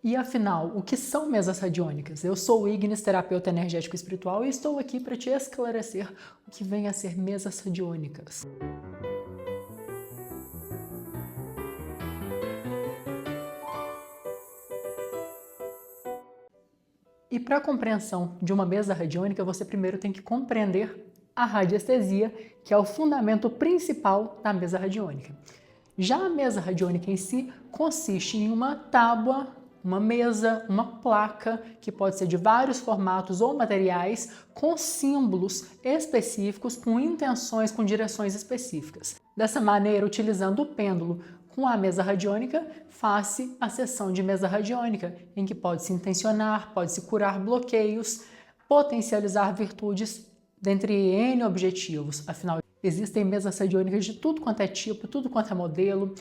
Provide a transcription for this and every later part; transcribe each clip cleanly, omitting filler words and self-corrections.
E afinal, o que são mesas radiônicas? Eu sou o Ignis, terapeuta energético espiritual, e estou aqui para te esclarecer o que vem a ser mesas radiônicas. E para a compreensão de uma mesa radiônica, você primeiro tem que compreender a radiestesia, que é o fundamento principal da mesa radiônica. Já a mesa radiônica em si consiste em uma tábua, uma mesa, uma placa, que pode ser de vários formatos ou materiais, com símbolos específicos, com intenções, com direções específicas. Dessa maneira, utilizando o pêndulo com a mesa radiônica, faz-se a sessão de mesa radiônica, em que pode-se intencionar, pode-se curar bloqueios, potencializar virtudes, dentre N objetivos. Afinal, existem mesas radiônicas de tudo quanto é tipo, tudo quanto é modelo,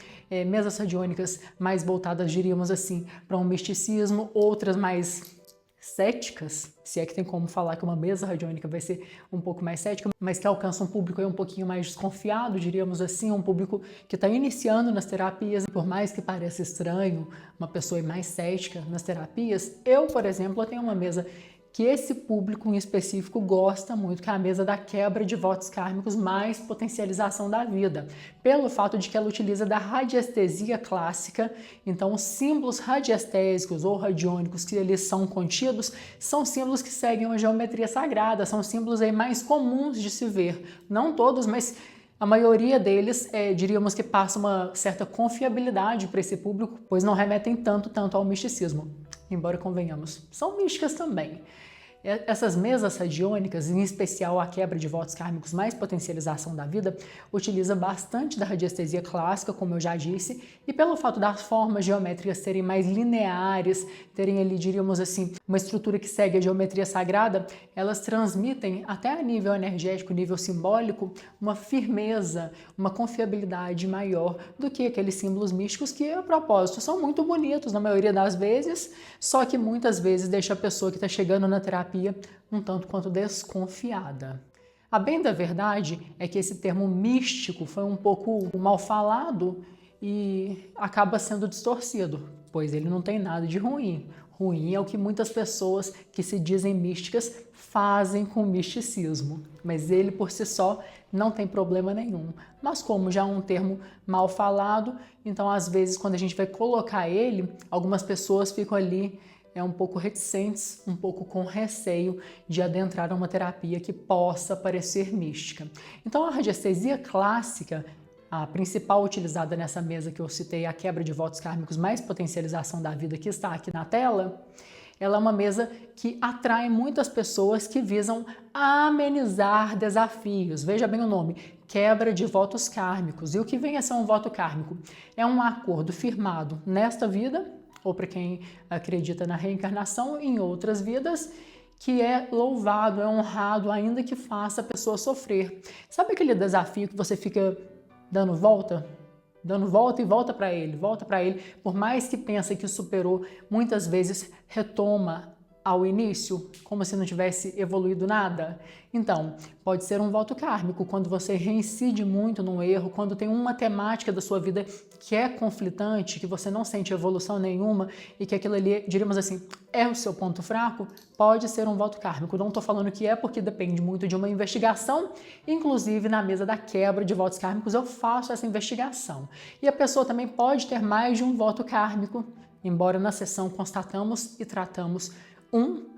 mesas radiônicas mais voltadas, diríamos assim, para um misticismo, outras mais céticas, se é que tem como falar que uma mesa radiônica vai ser um pouco mais cética, mas que alcança um público aí um pouquinho mais desconfiado, diríamos assim, um público que está iniciando nas terapias. Por mais que pareça estranho uma pessoa mais cética nas terapias, eu, por exemplo, eu tenho uma mesa que esse público em específico gosta muito, que é a mesa da quebra de votos kármicos mais potencialização da vida, pelo fato de que ela utiliza da radiestesia clássica. Então, os símbolos radiestésicos ou radiônicos que eles são contidos são símbolos que seguem uma geometria sagrada, são símbolos aí mais comuns de se ver. Não todos, mas a maioria deles, diríamos que passa uma certa confiabilidade para esse público, pois não remetem tanto ao misticismo. Embora convenhamos, são místicas também. Essas mesas radiônicas, em especial a quebra de votos kármicos mais potencialização da vida, utiliza bastante da radiestesia clássica, como eu já disse, e pelo fato das formas geométricas serem mais lineares, terem ali, diríamos assim, uma estrutura que segue a geometria sagrada, elas transmitem, até a nível energético, nível simbólico, uma firmeza, uma confiabilidade maior do que aqueles símbolos místicos que, a propósito, são muito bonitos na maioria das vezes, só que muitas vezes deixa a pessoa que está chegando na terapia um tanto quanto desconfiada. A bem da verdade é que esse termo místico foi um pouco mal falado e acaba sendo distorcido, pois ele não tem nada de ruim. Ruim é o que muitas pessoas que se dizem místicas fazem com o misticismo, mas ele por si só não tem problema nenhum. Mas como já é um termo mal falado, então às vezes quando a gente vai colocar ele, algumas pessoas ficam ali um pouco reticentes, um pouco com receio de adentrar a uma terapia que possa parecer mística. Então a radiestesia clássica, a principal utilizada nessa mesa que eu citei, a quebra de votos kármicos mais potencialização da vida, que está aqui na tela, ela é uma mesa que atrai muitas pessoas que visam amenizar desafios. Veja bem o nome, quebra de votos kármicos. E o que vem a ser um voto kármico? É um acordo firmado nesta vida, ou para quem acredita na reencarnação, em outras vidas, que é louvado, é honrado, ainda que faça a pessoa sofrer. Sabe aquele desafio que você fica dando volta e volta para ele, por mais que pense que superou, muitas vezes retoma ao início, como se não tivesse evoluído nada? Então, pode ser um voto kármico, quando você reincide muito num erro, quando tem uma temática da sua vida que é conflitante, que você não sente evolução nenhuma e que aquilo ali, diríamos assim, é o seu ponto fraco, pode ser um voto kármico. Não estou falando que é, porque depende muito de uma investigação, inclusive na mesa da quebra de votos kármicos eu faço essa investigação. E a pessoa também pode ter mais de um voto kármico, embora na sessão constatamos e tratamos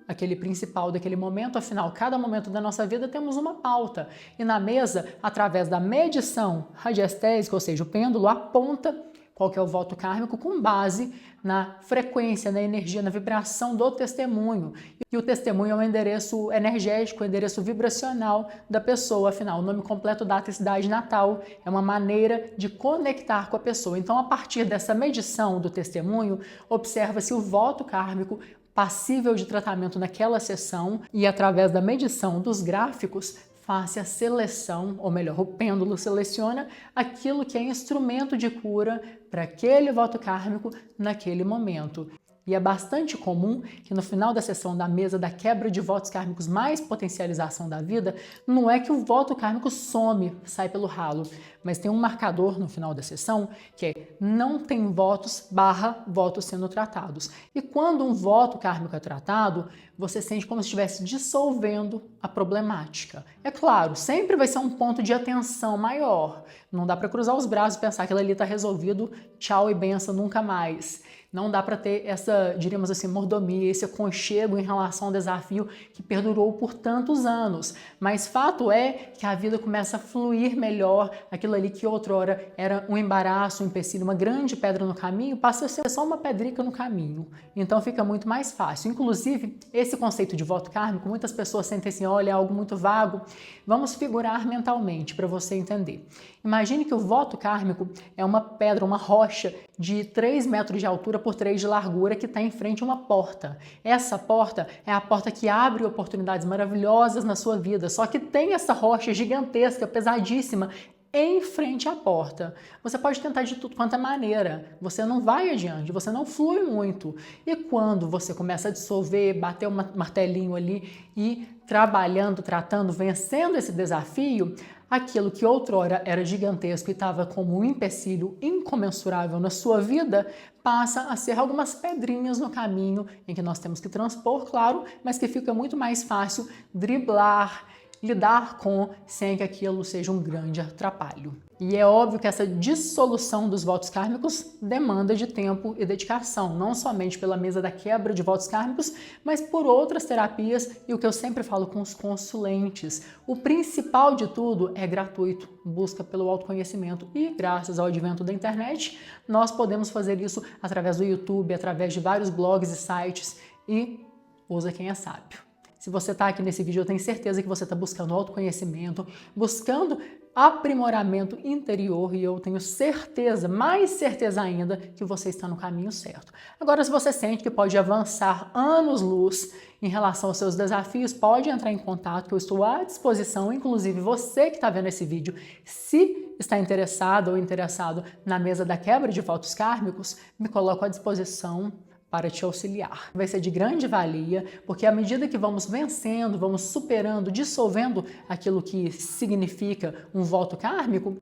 aquele principal daquele momento. Afinal, cada momento da nossa vida temos uma pauta. E na mesa, através da medição radiestésica, ou seja, o pêndulo aponta qual que é o voto kármico com base na frequência, na energia, na vibração do testemunho. E o testemunho é um endereço energético, um endereço vibracional da pessoa. Afinal, o nome completo, data e cidade natal é uma maneira de conectar com a pessoa. Então, a partir dessa medição do testemunho, observa-se o voto kármico passível de tratamento naquela sessão e, através da medição dos gráficos, faz a seleção, ou melhor, o pêndulo seleciona aquilo que é instrumento de cura para aquele voto kármico naquele momento. E é bastante comum que no final da sessão da mesa da quebra de votos kármicos mais potencialização da vida, não é que o voto kármico some, sai pelo ralo, mas tem um marcador no final da sessão que é não tem votos/votos sendo tratados. E quando um voto kármico é tratado, você sente como se estivesse dissolvendo a problemática. É claro, sempre vai ser um ponto de atenção maior. Não dá para cruzar os braços e pensar que aquilo ali está resolvido, tchau e benção, nunca mais. Não dá para ter essa, diríamos assim, mordomia, esse aconchego em relação ao desafio que perdurou por tantos anos. Mas fato é que a vida começa a fluir melhor, aquilo ali que outrora era um embaraço, um empecilho, uma grande pedra no caminho, passa a ser só uma pedrica no caminho. Então fica muito mais fácil. Inclusive, esse conceito de voto kármico, muitas pessoas sentem assim, olha, é algo muito vago. Vamos figurar mentalmente para você entender. Imagine que o voto kármico é uma pedra, uma rocha de 3 metros de altura por 3 de largura que está em frente a uma porta. Essa porta é a porta que abre oportunidades maravilhosas na sua vida, só que tem essa rocha gigantesca, pesadíssima, em frente à porta. Você pode tentar de tudo quanto é maneira, você não vai adiante, você não flui muito. E quando você começa a dissolver, bater um martelinho ali e trabalhando, tratando, vencendo esse desafio, aquilo que outrora era gigantesco e estava como um empecilho incomensurável na sua vida, passa a ser algumas pedrinhas no caminho em que nós temos que transpor, claro, mas que fica muito mais fácil driblar, lidar com, sem que aquilo seja um grande atrapalho. E é óbvio que essa dissolução dos votos kármicos demanda de tempo e dedicação, não somente pela mesa da quebra de votos kármicos, mas por outras terapias e o que eu sempre falo com os consulentes. O principal de tudo é gratuito, busca pelo autoconhecimento e graças ao advento da internet, nós podemos fazer isso através do YouTube, através de vários blogs e sites e usa quem é sábio. Se você está aqui nesse vídeo, eu tenho certeza que você está buscando autoconhecimento, buscando aprimoramento interior e eu tenho certeza, mais certeza ainda, que você está no caminho certo. Agora, se você sente que pode avançar anos-luz em relação aos seus desafios, pode entrar em contato, que eu estou à disposição, inclusive você que está vendo esse vídeo, se está interessado ou interessado na mesa da quebra de votos kármicos, me coloco à disposição para te auxiliar. Vai ser de grande valia, porque à medida que vamos vencendo, vamos superando, dissolvendo aquilo que significa um voto kármico,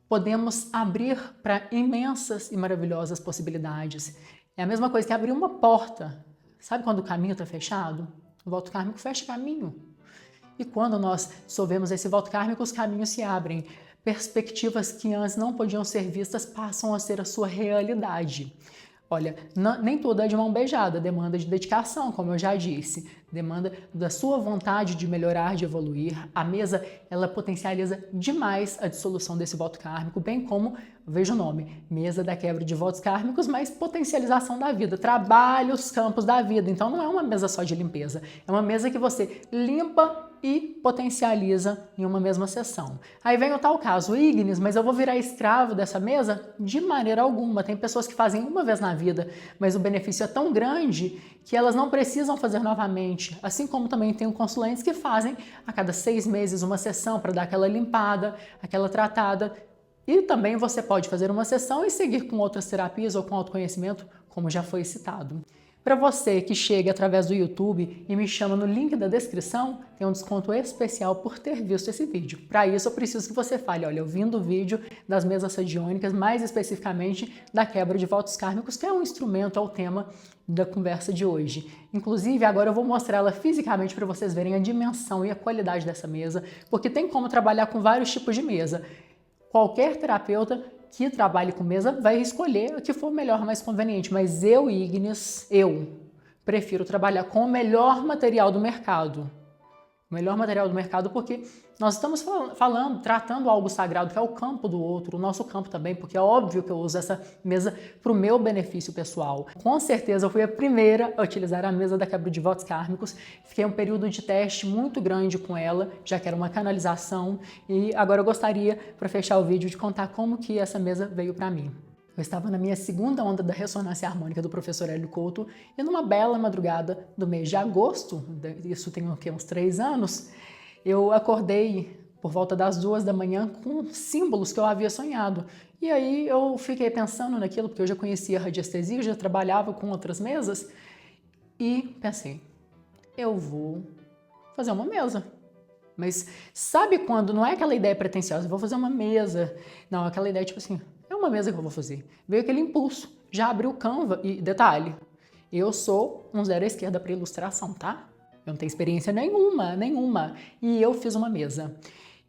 podemos abrir para imensas e maravilhosas possibilidades. É a mesma coisa que abrir uma porta. Sabe quando o caminho está fechado? O voto kármico fecha caminho. E quando nós dissolvemos esse voto kármico, os caminhos se abrem. Perspectivas que antes não podiam ser vistas passam a ser a sua realidade. Olha, nem tudo é de mão beijada, demanda de dedicação, como eu já disse, demanda da sua vontade de melhorar, de evoluir. A mesa, ela potencializa demais a dissolução desse voto kármico, bem como, veja o nome, mesa da quebra de votos kármicos, mas potencialização da vida, trabalha os campos da vida. Então não é uma mesa só de limpeza, é uma mesa que você limpa e potencializa em uma mesma sessão. Aí vem o tal caso, Ignis, mas eu vou virar escravo dessa mesa? De maneira alguma. Tem pessoas que fazem uma vez na vida, mas o benefício é tão grande que elas não precisam fazer novamente. Assim como também tem consulentes que fazem a cada 6 meses uma sessão para dar aquela limpada, aquela tratada. E também você pode fazer uma sessão e seguir com outras terapias ou com autoconhecimento, como já foi citado. Para você que chega através do YouTube e me chama no link da descrição, tem um desconto especial por ter visto esse vídeo. Para isso, eu preciso que você fale, olha, eu vim do vídeo das mesas radiônicas, mais especificamente da quebra de votos kármicos, que é um instrumento, é o tema da conversa de hoje. Inclusive, agora eu vou mostrar ela fisicamente para vocês verem a dimensão e a qualidade dessa mesa, porque tem como trabalhar com vários tipos de mesa. Qualquer terapeuta que trabalhe com mesa vai escolher a que for melhor, mais conveniente, mas eu, Ignis, eu prefiro trabalhar com o melhor material do mercado. O melhor material do mercado porque nós estamos tratando algo sagrado, que é o campo do outro, o nosso campo também, porque é óbvio que eu uso essa mesa para o meu benefício pessoal. Com certeza eu fui a primeira a utilizar a mesa da quebra de votos kármicos, fiquei um período de teste muito grande com ela, já que era uma canalização, e agora eu gostaria, para fechar o vídeo, de contar como que essa mesa veio para mim. Eu estava na minha segunda onda da ressonância harmônica do professor Hélio Couto e numa bela madrugada do mês de agosto, isso tem uns 3 anos, eu acordei por volta das 2 da manhã com símbolos que eu havia sonhado. E aí eu fiquei pensando naquilo, porque eu já conhecia a radiestesia, já trabalhava com outras mesas, e pensei, eu vou fazer uma mesa. Mas sabe quando não é aquela ideia pretensiosa, vou fazer uma mesa. Não, aquela ideia tipo assim, é uma mesa que eu vou fazer. Veio aquele impulso, já abriu o Canva e detalhe, eu sou um zero à esquerda para ilustração, tá? Eu não tenho experiência nenhuma. E eu fiz uma mesa.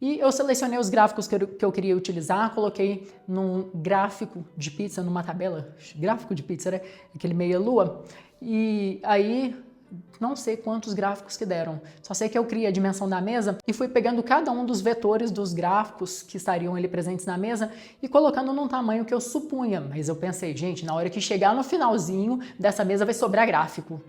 E eu selecionei os gráficos que eu queria utilizar, coloquei num gráfico de pizza, numa tabela, gráfico de pizza, né? Aquele meia-lua. E aí, não sei quantos gráficos que deram. Só sei que eu criei a dimensão da mesa e fui pegando cada um dos vetores dos gráficos que estariam ali presentes na mesa e colocando num tamanho que eu supunha. Mas eu pensei, gente, na hora que chegar no finalzinho dessa mesa vai sobrar gráfico.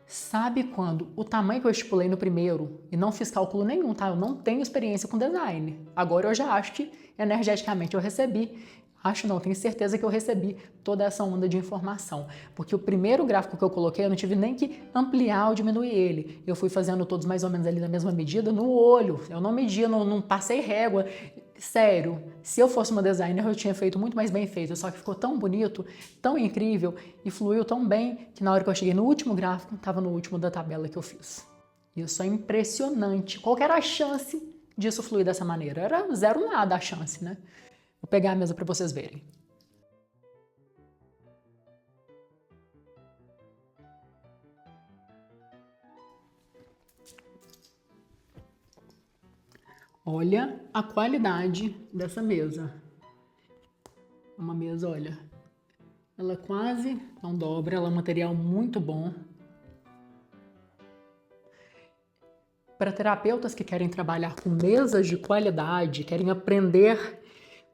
Sabe quando o tamanho que eu estipulei no primeiro, e não fiz cálculo nenhum, tá? Eu não tenho experiência com design. Agora eu já acho que energeticamente eu recebi. Acho não, tenho certeza que eu recebi toda essa onda de informação. Porque o primeiro gráfico que eu coloquei, eu não tive nem que ampliar ou diminuir ele. Eu fui fazendo todos mais ou menos ali na mesma medida no olho. Eu não media, não passei régua. Sério, se eu fosse uma designer, eu tinha feito muito mais bem feito, só que ficou tão bonito, tão incrível e fluiu tão bem que na hora que eu cheguei no último gráfico, estava no último da tabela que eu fiz. Isso é impressionante. Qual que era a chance disso fluir dessa maneira? Era zero nada a chance, né? Vou pegar a mesa para vocês verem. Olha a qualidade dessa mesa. Uma mesa, olha, ela quase não dobra, ela é um material muito bom. Para terapeutas que querem trabalhar com mesas de qualidade, querem aprender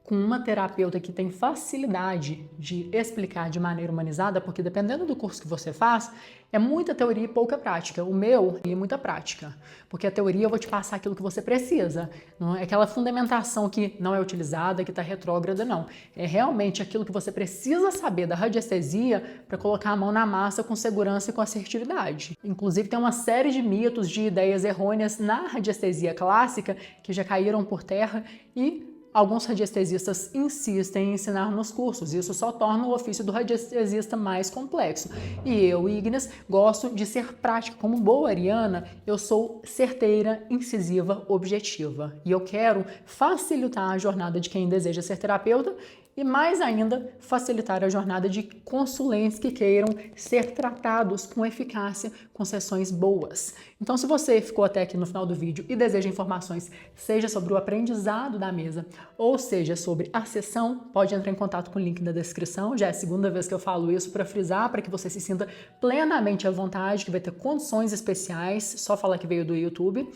com uma terapeuta que tem facilidade de explicar de maneira humanizada, porque dependendo do curso que você faz, é muita teoria e pouca prática. O meu é muita prática, porque a teoria eu vou te passar aquilo que você precisa. Não é aquela fundamentação que não é utilizada, que está retrógrada, não. É realmente aquilo que você precisa saber da radiestesia para colocar a mão na massa com segurança e com assertividade. Inclusive tem uma série de mitos, de ideias errôneas na radiestesia clássica que já caíram por terra e alguns radiestesistas insistem em ensinar nos cursos, e isso só torna o ofício do radiestesista mais complexo. E eu, Ignis, gosto de ser prática. Como boa ariana, eu sou certeira, incisiva, objetiva. E eu quero facilitar a jornada de quem deseja ser terapeuta e, mais ainda, facilitar a jornada de consulentes que queiram ser tratados com eficácia, com sessões boas. Então, se você ficou até aqui no final do vídeo e deseja informações, seja sobre o aprendizado da mesa, ou seja sobre a sessão, pode entrar em contato com o link na descrição. Já é a segunda vez que eu falo isso para frisar, para que você se sinta plenamente à vontade, que vai ter condições especiais, só falar que veio do YouTube.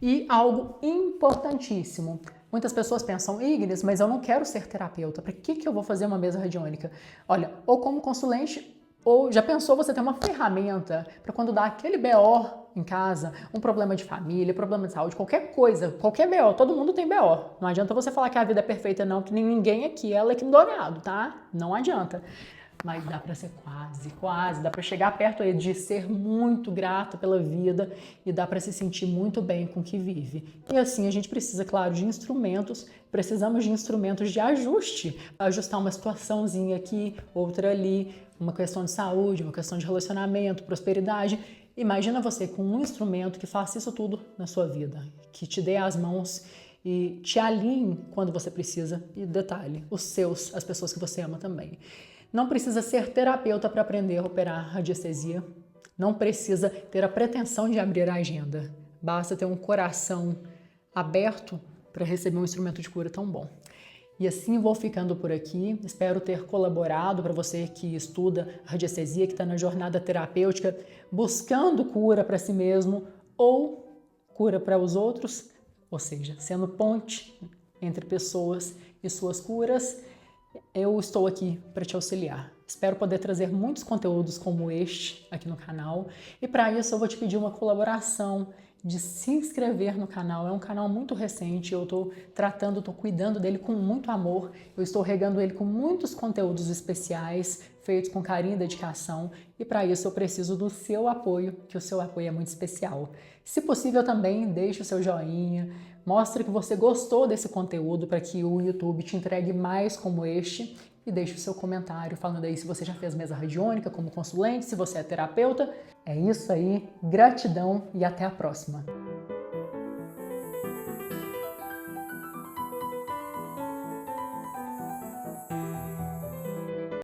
E algo importantíssimo. Muitas pessoas pensam, Ignis, mas eu não quero ser terapeuta, para que eu vou fazer uma mesa radiônica? Olha, ou como consulente, ou já pensou você ter uma ferramenta para quando dá aquele BO em casa, um problema de família, problema de saúde, qualquer coisa, qualquer BO, todo mundo tem BO. Não adianta você falar que a vida é perfeita não, que ninguém aqui é equilibrado, tá? Não adianta. Mas dá para ser quase, dá para chegar perto aí de ser muito grato pela vida e dá para se sentir muito bem com o que vive. E assim a gente precisa, claro, de instrumentos, precisamos de instrumentos de ajuste, para ajustar uma situaçãozinha aqui, outra ali, uma questão de saúde, uma questão de relacionamento, prosperidade. Imagina você com um instrumento que faça isso tudo na sua vida, que te dê as mãos e te alinhe quando você precisa e detalhe, as pessoas que você ama também. Não precisa ser terapeuta para aprender a operar radiestesia. Não precisa ter a pretensão de abrir a agenda. Basta ter um coração aberto para receber um instrumento de cura tão bom. E assim vou ficando por aqui. Espero ter colaborado para você que estuda radiestesia, que está na jornada terapêutica, buscando cura para si mesmo ou cura para os outros, ou seja, sendo ponte entre pessoas e suas curas. Eu estou aqui para te auxiliar. Espero poder trazer muitos conteúdos como este aqui no canal. E para isso eu vou te pedir uma colaboração de se inscrever no canal. É um canal muito recente, eu estou cuidando dele com muito amor. Eu estou regando ele com muitos conteúdos especiais, feitos com carinho e dedicação. E para isso eu preciso do seu apoio, que o seu apoio é muito especial. Se possível também, deixe o seu joinha. Mostre que você gostou desse conteúdo para que o YouTube te entregue mais como este e deixe o seu comentário falando aí se você já fez mesa radiônica como consulente, se você é terapeuta. É isso aí, gratidão e até a próxima!